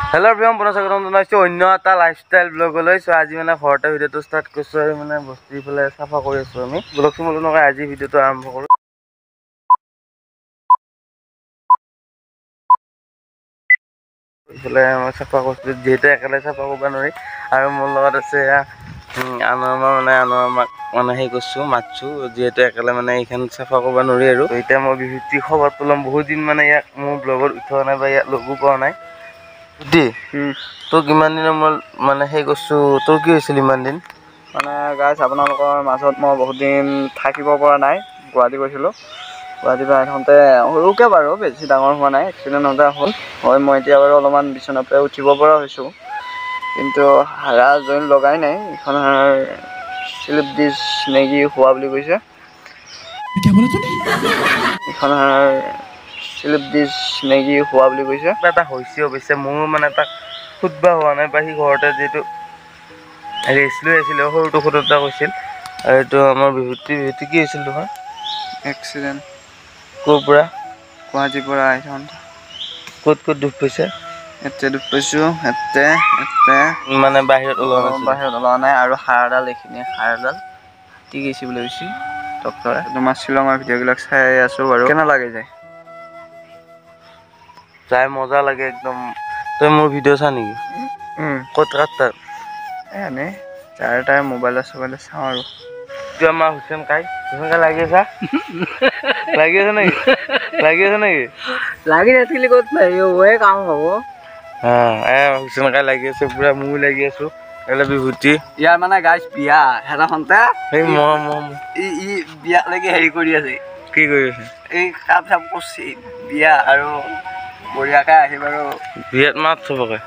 hello everyone पुनः स्वागतम जनाइছো অন্য এটা লাইফস্টাইল ব্লগলৈ সো আজি মানে ঘৰতে ভিডিওটো ষ্টাৰ্ট কৰিছো আৰু মানে বস্তি ফলে সাফা কৰি আছো আমি ব্লগটো মূল নকৈ আজি ভিডিওটো আৰম্ভ কৰো ফলে মই সাফা কৰিছো যেতে একেলে সাফা কৰিব নোৱাৰি আৰু মোৰ লগত আছে আনৰমা মানে হে কৈছো মাছু যেতে একেলে মানে এইখান সাফা কৰিব নোৱাৰি আৰু এতিয়া মই বিহুতি খবৰ পলম বহুত দিন মানে ইয়াক মোৰ ব্লগত উঠোৱা নাই বা ইয়াক লগো পোৱা নাই দি তো কিমান দিনৰ মই মানে হে কৈছো তোৰ কি হৈছিল ইমান দিন মানে গাইছ আপোনালোকৰ মাজত মই বহুত দিন থাকিব পৰা নাই গুৱাহাটী গৈছিলোঁ গুৱাহাটীৰ পৰা আহোঁতে সৰুকৈ বাৰু বেছি ডাঙৰ হোৱা নাই এক্সিডেণ্ট হওঁতে হ'ল হয় মই এতিয়া বাৰু অলপমান বিচনাৰ পৰা উঠিব পৰা হৈছোঁ কিন্তু হাৰা জইন লগাই নাই এইখন শ্লিপ ডিছ নেকি হোৱা বুলি কৈছে এইখন শ্লিপ ডিছ নেকি হোৱা বুলি কৈছে এটা হৈছে অৱশ্যে মোৰ মানে তাক খুদবা হোৱা নাই বা সি ঘৰতে যিহেতু ৰেষ্ট লৈ আছিলে সৰুটো সৰুটা কৈছিল আৰু এইটো আমাৰ বিভূতি কি হৈছিল তোমাৰ এক্সিডেণ্ট ক'ৰ পৰা গুৱাহাটীৰ পৰা আহিছোঁ ক'ত দুখ পাইছে এতে দুখ পাইছোঁ এতে মানে বাহিৰত ওলোৱা নাই আৰু হাড়ডাল এইখিনি হাড়ডাল কাটি গৈছে বুলি কৈছে ডক্টৰে তোমাৰ শ্বিলঙৰ ভিডিঅ'বিলাক চাই আছোঁ বাৰু কেনে লাগে যায় চাই মজা লাগে একদম তই মোৰ ভিডিঅ' চা নেকি ক'ত তাত এনেই তাৰ মোবাইলে চবাইলে চাওঁ আৰু আমাৰ হুছেইন কাই লাগি আছে নেকি লাগি নাথাকিলে ক'ত পাই কাম হ'ব হুছেইন কাই লাগি আছে পুৰা ময়ো লাগি আছো এলে বিভূতি ইয়াৰ মানে গাইছ বিয়া হেৰাখনতে সেই ই বিয়া লাগি হেৰি কৰি আছে কি কৰি আছে এই কাম চাম কৰিছে বিয়া আৰু বঢ়িয়াকৈ আহিম আৰু বিয়াত মাত চবকে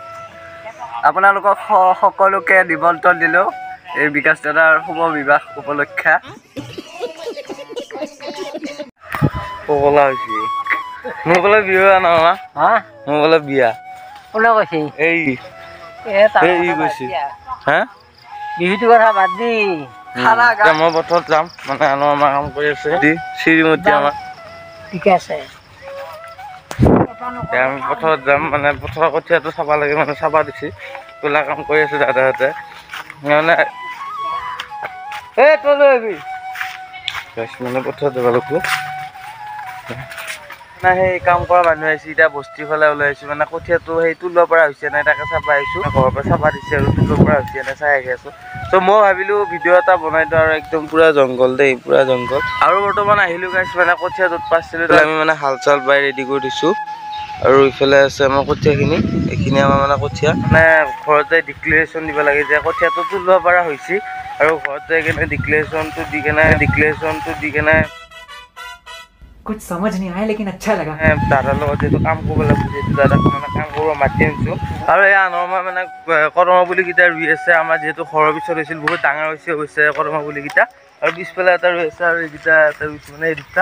আপোনালোকক সকলোকে নিমন্ত্ৰণ দিলোঁ এই বিকাশ দাদাৰ শুভ বিবাহ উপলক্ষে পগলা হৈছে মোৰ বোলে বিয়া নহয় মোৰ বোলে বিয়া কোনে কৈছে এই কৈছে হা বিহুটোৰ কথা বাদ দি মই পথত যাম মানে আমাৰ কাম কৰি আছে শ্ৰীমতী আমাৰ ঠিকে আছে আমি পথত যাম মানে পথৰ কঠীয়াটো চাব লাগে মানে চাবা দিছে কোলা কাম কৰি আছে দাদাহঁতে মানে তই লৈ আহিবি মানে পথত যাব লাগিব মানে সেই কাম কৰা মানুহ আহিছে এতিয়া বস্তিৰ ফালে ওলাই আহিছো মানে কঠীয়াটো সেই তুলিব পৰা হৈছে নাই তাকে চাবা আহিছো ঘৰৰ পৰা চাবা দিছে আৰু তুলিব পৰা হৈছে নাই চাই আহি আছো ত' মই ভাবিলো ভিডিঅ' এটা বনাই দিওঁ আৰু একদম পুৰা জংঘল দেই পুৰা জংঘল আৰু বৰ্তমান আহিলো গাইছ মানে কঠীয়া য'ত পাইছিলো আমি মানে হাল চাল বাই ৰেডি কৰি দিছো আৰু ইফালে আছে আমাৰ কঠীয়াখিনি এইখিনি আমাৰ মানে কঠীয়া মানে ঘৰত যাই ডিক্লেৰেশ্যন দিব লাগে যে কঠীয়াটো তুলিব পৰা হৈছে আৰু ঘৰত যাই কেনে ডিক্লেৰেশ্যনটো দি কেনে कुछ समझ नहीं आया लेकिन अच्छा लगा দাদাৰ লগত যেহেতু কাম কৰিব লাগিব যিহেতু দাদাক মানে কাম কৰিব মাতি আনিছোঁ আৰু এই আনৰমা মানে কদমা পুলিকেইটা ৰুই আছে আমাৰ যিহেতু ঘৰৰ পিছত হৈছিল বহুত ডাঙৰ হৈছে কদমা পুলিকেইটা আৰু পিছফালে এটা ৰুই আছে আৰু এইকেইটা এটা ৰুইছে মানে এই দুটা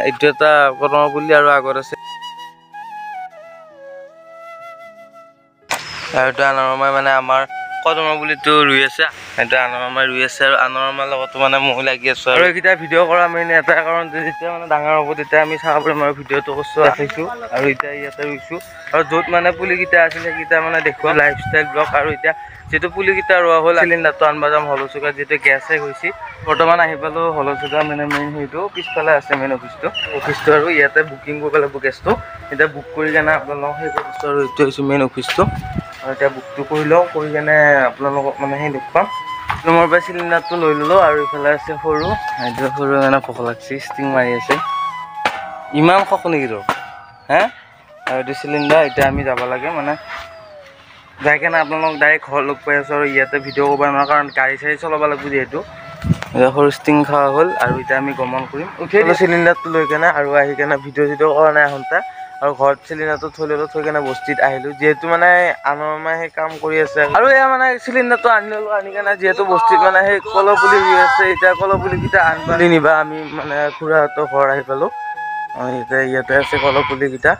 এইটো এটা কদমা পুলি আৰু আগত আছে আৰু এইটো আনৰমাই মানে আমাৰ কদমা পুলিটো ৰুই আছে সেইটো আনৰমাই ৰুই আছে আৰু আনৰমাৰ লগতো মানে মই লাগি আছো আৰু এইকেইটা ভিডিঅ' কৰা মেইন এটা কাৰণ যেতিয়া মানে ডাঙৰ হ'ব তেতিয়া আমি চাব পাৰিম আৰু ভিডিঅ'টো কৰিছোঁ ৰাখিছোঁ আৰু এতিয়া ইয়াতে ৰুইছোঁ আৰু য'ত মানে পুলিকেইটা আছিল সেইকেইটা মানে দেখুৱাম লাইফষ্টাইল ব্লগ আৰু এতিয়া যিহেতু পুলিকেইটা ৰোৱা হ'ল চিলিণ্ডাৰটো আনব যাম হলচুকা যিহেতু গেছ শেষ হৈছে বৰ্তমান আহি পালোঁ হলচুকা মানে মেইন সেইটো পিছফালে আছে মেইন অফিচটো আৰু ইয়াতে বুকিং কৰিব লাগিব গেছটো এতিয়া বুক কৰি কেনে আপোনালোকক সেই কৰিছোঁ আৰু এইটো হৈছে মেইন অফিচটো আৰু এতিয়া বুকটো কৰি লওঁ কৰি কেনে আপোনালোকক মানে সেই দেখুৱাম মোৰ পৰা চিলিণ্ডাৰটো লৈ ল'লোঁ আৰু ইফালে আছে সৰু সেইটো সৰু মানে ভোক লাগছে ষ্টিং মাৰি আছে ইমান খখ নেকি তোৰ হে আৰু এইটো চিলিণ্ডাৰ এতিয়া আমি যাব লাগে মানে যাই কেনে আপোনালোকক ডাইৰেক্ট ঘৰ লগ পাই আছোঁ আৰু ইয়াতে ভিডিঅ' কৰিব নোৱাৰোঁ কাৰণ গাড়ী চাড়ী চলাব লাগিব যিহেতু এতিয়া সৰু ষ্টিং খোৱা হ'ল আৰু এতিয়া আমি গমন কৰিম উঠিয়ে চিলিণ্ডাৰটো লৈ কেনে আৰু আহি কেনে ভিডিঅ' কৰা নাই আহোঁতে আৰু ঘৰত চিলিণ্ডাৰটো থৈ কেনে বস্তিত আহিলোঁ যিহেতু মানে আনৰমাই সেই কাম কৰি আছে আৰু এয়া মানে চিলিণ্ডাৰটো আনি ল'লোঁ আনি কেনে যিহেতু বস্তিত মানে সেই কলৰ পুলি ৰুই আছে এতিয়া কলৰ পুলিকেইটা আনবালি নিবা আমি মানে খুৰাহঁতৰ ঘৰ আহি পালোঁ এতিয়া ইয়াতে আছে কলৰ পুলিকেইটা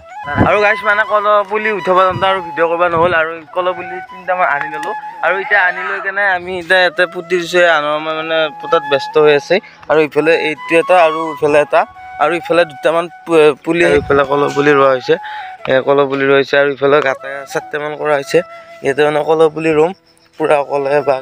আৰু গাইছ মানে কলৰ পুলি উঠাব যাওঁতে আৰু ভিডিঅ' কৰিব নহ'ল আৰু কলৰ পুলি তিনিটামান আনি ল'লোঁ আৰু এতিয়া আনি লৈ কেনে আমি এতিয়া ইয়াতে পুতি দিছোঁ আনৰমাই মানে পুতাত ব্যস্ত হৈ আছে আৰু ইফালে এইটো এটা আৰু ইফালে এটা আৰু ইফালে দুটামান পুলি ইফালে কলপুলি ৰোৱা হৈছে কলপুলি ৰৈছে আৰু ইফালে গাঁটা 4টামান কৰা হৈছে ইয়াতে মানে কলপুলি ৰুম পুৰা কলে বা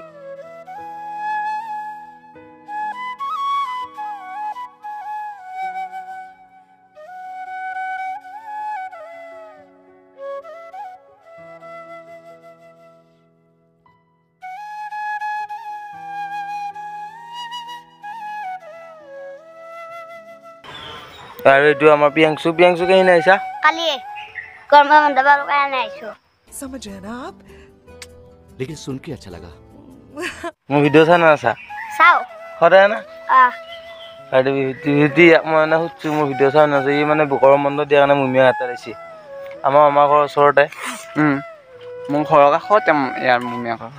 আৰু এইটো আমাৰ পিয়াংশু কেহি নাইছা কালি গৰম বন্ধ পাব কাৰণে আহিছো समझ रहे हैं ना आप लेकिन सुन के अच्छा लगा মোৰ ভিডিঅ' চাই নাছা চাও সদায় না আহ আৰু ভিডিঅ' মই মানে সুধছো মোৰ ভিডিঅ' চাই নাছে ই মানে গৰম বন্ধ দিয়া কাৰণে মুমিয়া হাতত আহিছে আমাৰ ঘৰৰ ওচৰতে মোৰ ঘৰৰ কাষতে ইয়াৰ মুমিয়া ঘৰ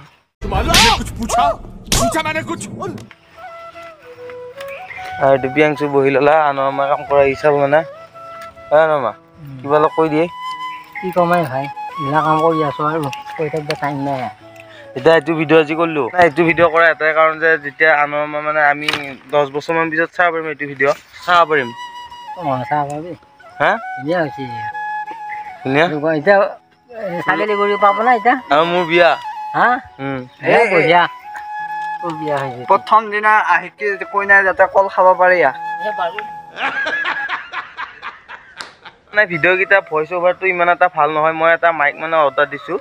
আৰু এইটো পিয়াংশু বহি ল'লা আনৰ আমাৰ কাম কৰা হিচাপ মানে হয় নমা কিবা অলপ কৈ দিয়ে কি কমাই ভাই ইলা কাম কৰি আছো আৰু কৈ থাকিব টাইম নাই এতিয়া এইটো ভিডিঅ' আজি কৰিলো এইটো ভিডিঅ' কৰা এটাই কাৰণ যে যেতিয়া আনৰ মানে আমি 10 বছৰমান পিছত চাব পাৰিম এইটো ভিডিঅ' চাব পাৰিম চাহ পাবি হা ধুনীয়া হৈছে ধুনীয়া এতিয়া ছাগলী গৰু পাব না এতিয়া আৰু মোৰ বিয়া হা বঢ়িয়া তোৰ বিয়া হৈছে প্ৰথম দিনা আহি কইনাই যাতে কল খাব পাৰে মানে ভিডিঅ' কেইটা ভইচ অভাৰটো ইমান এটা ভাল নহয় মই এটা মাইক মানে অৰ্ডাৰ দিছোঁ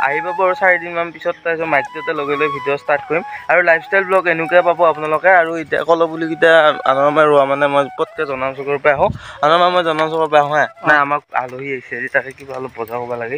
আহিব বাৰু 4 দিনমান পিছত তাৰপিছত মাইকটোতে লগে লৈ ভিডিঅ' ষ্টাৰ্ট কৰিম আৰু লাইফষ্টাইল ব্লগ এনেকুৱাই পাব আপোনালোকে আৰু এতিয়া কলপুলিকেইটা আনৰমাই ৰোৱা মানে মই পটকৈ জনাম চুকৰ পৰা আহোঁ আনৰমাই মই জনাম চুকৰ পৰা আহোঁ নাই আমাক আলহী আহিছে আজি তাকে কিবা অলপ বজাৰ কৰিব লাগে